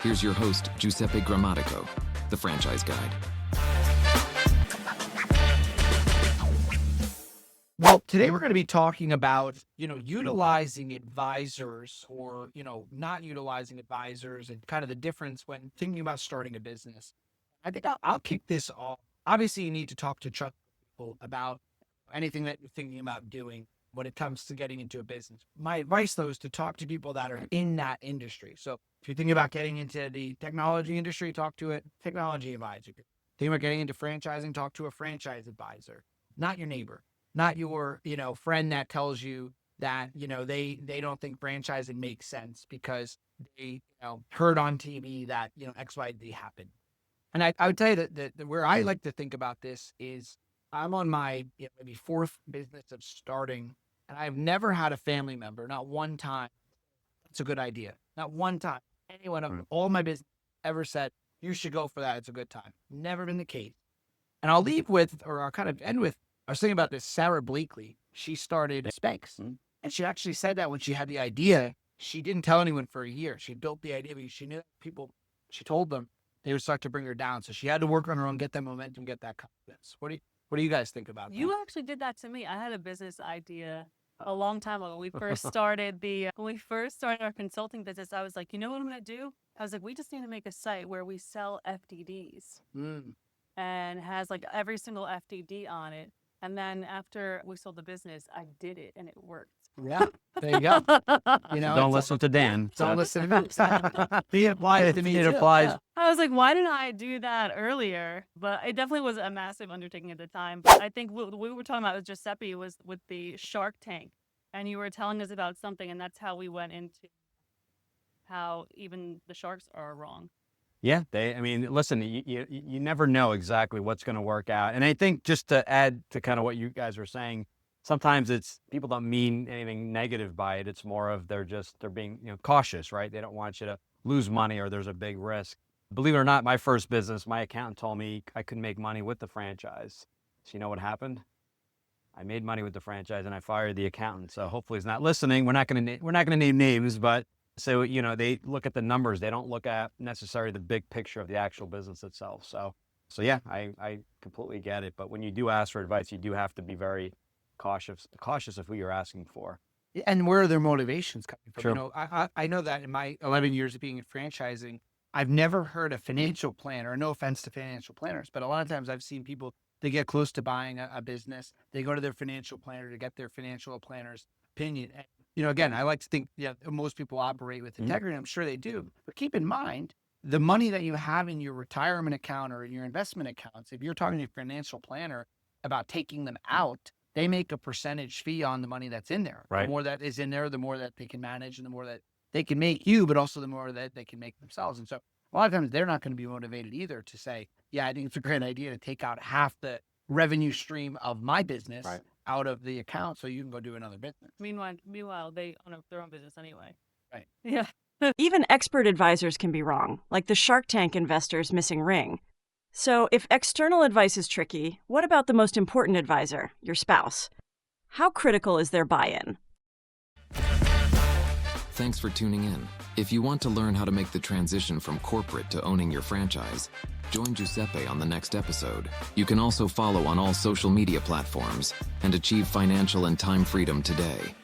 Here's your host, Giuseppe Grammatico, the franchise guide. Well, today we're going to be talking about, utilizing advisors or, not utilizing advisors and kind of the difference when thinking about starting a business. I think I'll kick this off. Obviously, you need to talk to trusted people about anything that you're thinking about doing when it comes to getting into a business. My advice, though, is to talk to people that are in that industry. So if you're thinking about getting into the technology industry, talk to a technology advisor. Thinking about getting into franchising, talk to a franchise advisor, not your neighbor. Not your, friend that tells you that, they don't think franchising makes sense because they, heard on TV that, X, Y, Z happened. And I would tell you that where I like to think about this is I'm on my maybe fourth business of starting, and I've never had a family member, not one time. It's a good idea. Not one time. Anyone of all my business ever said, you should go for that. It's a good time. Never been the case. And I'll leave with, or I'll kind of end with, I was thinking about this, Sarah Blakely. She started Spanx. And she actually said that when she had the idea, she didn't tell anyone for a year. She built the idea because she knew that people, she told them they would start to bring her down. So she had to work on her own, get that momentum, get that confidence. What do you guys think about that? You actually did that to me. I had a business idea a long time ago. When we first started our consulting business, I was like, you know what I'm going to do? I was like, we just need to make a site where we sell FDDs and has like every single FDD on it. And then after we sold the business, I did it and it worked. Yeah, there you go. Don't listen to Dan. Don't listen to me. It applies to me. It too. applies. I was like, why didn't I do that earlier? But it definitely was a massive undertaking at the time. But I think what we were talking about with Giuseppe was with the Shark Tank. And you were telling us about something, and that's how we went into how even the sharks are wrong. Yeah, listen, you never know exactly what's going to work out. And I think just to add to kind of what you guys were saying, sometimes it's people don't mean anything negative by it. It's more of they're being cautious, right? They don't want you to lose money or there's a big risk. Believe it or not, my first business, my accountant told me I couldn't make money with the franchise. So you know what happened? I made money with the franchise and I fired the accountant. So hopefully he's not listening. We're not going to name names, but so, they look at the numbers. They don't look at necessarily the big picture of the actual business itself. So yeah, I completely get it. But when you do ask for advice, you do have to be very cautious of who you're asking for. And where are their motivations coming from? Sure. I know that in my 11 years of being in franchising, I've never heard a financial planner, no offense to financial planners, but a lot of times I've seen people, they get close to buying a business. They go to their financial planner to get their financial planner's opinion. And, again, I like to think most people operate with integrity. I'm sure they do. But keep in mind, the money that you have in your retirement account or in your investment accounts, if you're talking to a financial planner about taking them out, they make a percentage fee on the money that's in there. Right. The more that is in there, the more that they can manage and the more that they can make you, but also the more that they can make themselves. And so a lot of times they're not going to be motivated either to say, yeah, I think it's a great idea to take out half the revenue stream of my business out of the account so you can go do another business. Meanwhile, they own their own business anyway. Right. Yeah. Even expert advisors can be wrong, like the Shark Tank investor's missing ring. So if external advice is tricky, what about the most important advisor, your spouse? How critical is their buy-in? Thanks for tuning in. If you want to learn how to make the transition from corporate to owning your franchise, join Giuseppe on the next episode. You can also follow on all social media platforms and achieve financial and time freedom today.